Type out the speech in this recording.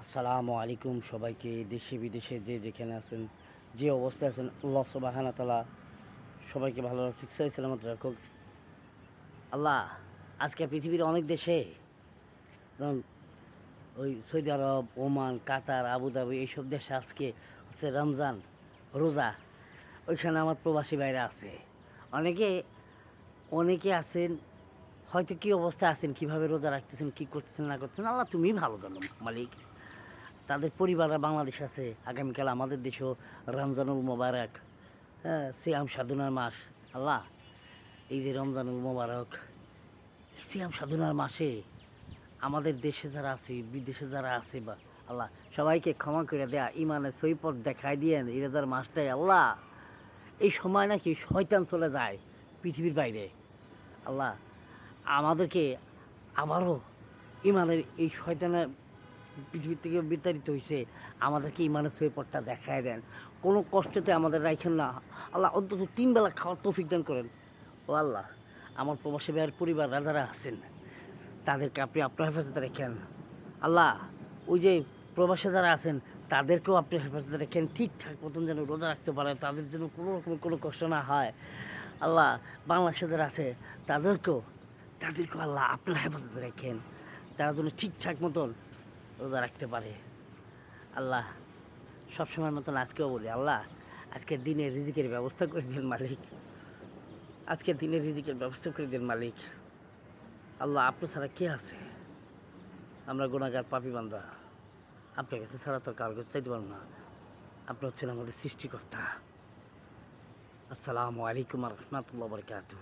আসসালামু আলাইকুম সবাইকে, দেশে বিদেশে যে যেখানে আছেন, যে অবস্থায় আছেন, আল্লাহ সুবহানাহু ওয়া তাআলা সবাইকে ভালো রাখুক, সহি সালামত রাখুক। আল্লাহ আজকে পৃথিবীর অনেক দেশে, যেমন ওই সৌদি আরব, ওমান, কাতার, আবুধাবি, এইসব দেশে আজকে হচ্ছে রমজান রোজা। ওইখানে আমার প্রবাসী ভাইরা আছে। অনেকে অনেকে আছেন, হয়তো কী অবস্থায় আছেন, কীভাবে রোজা রাখতেছেন, কী করতেছেন না করতেছেন, আল্লাহ তুমি ভালো জানো মালিক। তাদের পরিবাররা বাংলাদেশে আছে। আগামীকাল আমাদের দেশেও রমজানুল মোবারক, হ্যাঁ, সিয়াম সাধনার মাস। আল্লাহ, এই যে রমজানুল মোবারক, সিয়াম সাধনার মাসে আমাদের দেশে যারা আছে, বিদেশে যারা আছে, বা আল্লাহ সবাইকে ক্ষমা করে দেয়া, ইমানের সৈপথ দেখায় দিয়েন এই রোজার মাসটাই। আল্লাহ, এই সময় নাকি শয়তান চলে যায় পৃথিবীর বাইরে। আল্লাহ, আমাদেরকে আবারও ইমানের এই শয়তানের পৃথিবীর থেকে বিতাড়িত হয়েছে, আমাদেরকে ইমানের সৈপথটা দেখায় দেন। কোনো কষ্টতে আমাদের রাখেন না। আল্লাহ, অন্তত 3 বেলা খাওয়ার তৌফিক দান করেন। ও আল্লাহ, আমার প্রবাসী ভাইয়ের পরিবার যারা আছেন, তাদেরকে আপনি আপনার হেফাজতে রাখেন। আল্লাহ, ওই যে প্রবাসে যারা আছেন, তাদেরকেও আপনি হেফাজতে রাখেন, ঠিকঠাক মতন যেন রোজা রাখতে পারে, তাদের যেন কোনো রকমের কোনো কষ্ট না হয়। আল্লাহ, বাংলাদেশে যারা আছে, তাদেরকেও আল্লাহ আপনার হেফাজতে রাখেন, তারা যেন ঠিকঠাক মতন রোজা রাখতে পারে। আল্লাহ, সবসময়ের মতন আজকেও বলি, আল্লাহ আজকের দিনে রিজিকের ব্যবস্থা করে দিন মালিক। আজকের দিনে রিজিকের ব্যবস্থা করে দিন মালিক। আল্লাহ, আপনার ছাড়া কে আছে? আমরা গুনাহগার পাপী বান্দা, আপনার কাছে ছাড়া তো কারোর কাছে চাইতে পারবো না। আপনি হচ্ছেন আমাদের সৃষ্টিকর্তা। আসসালামু আলাইকুম রহমতুল্লাহ বরকাতুহ।